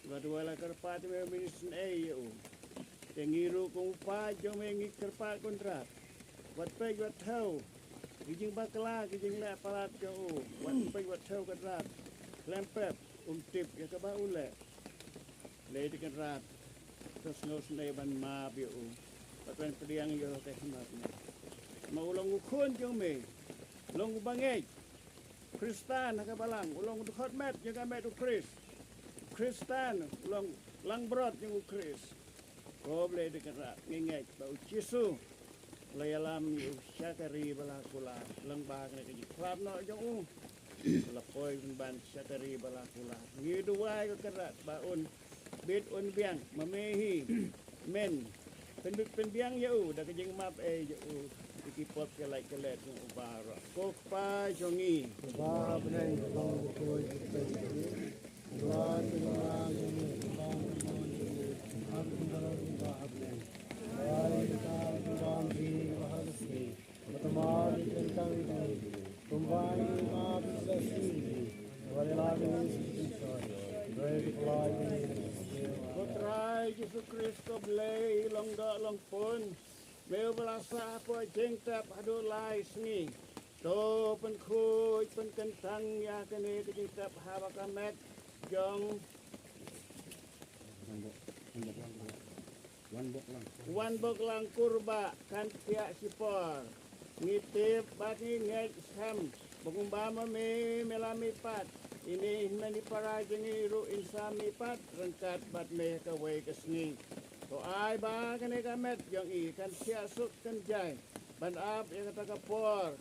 Berdua lah kerpat memis eu. Tengiru kong pa jo mengi kerpat kontrak. Wat pe wat thau. Kijing bakla kijing le palat jo. Wat pe wat thau kontrak. Lempep tip ya ka ba ule. Le di kontrak. Terus ngos ne ban ma bi u. Wat pen pediang yo te khmat. Mau long ukun jo me. Long bangej. Kristan ka balang ulong khot met jo ka met u Kris. Kristan lang brot yang Kris. Kau boleh dekat ngengek bau cisu. Layalam yu syakari balakula lang bag na kaji klap no jong lapoy ban syakari balakula. Ngidu wai ko kerat baun bid un biang mamehi men penduk penbiang yu dak jeng map yu ikipot kelai kelet ng ubara. Kok pa jongi. Ba benai bang ko Tuhan Tuhan Putra Yesus Kristus belai long pun meu berasa apa jengtap adu lai seni to pen khuj pen kentang ya kene jengtap hawa kamet jong wan bok lang kurba kan pihak sipor ngitip bati ngej sam pengumbama me melami pat ini nani para jengi ru insami pat rengkat bat me kawai kesni to ai ba kene kamet jong i kan pihak suk kan jai ban ap ya kata kapor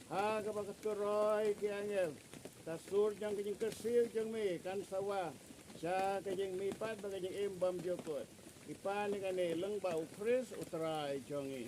ha ka ba keturoi kiangel tasur jang kejing kesil jang me kan sawah sa kejing mi pat ba kejing embam jokot ipan ni kane leng bau Kris utrai jongi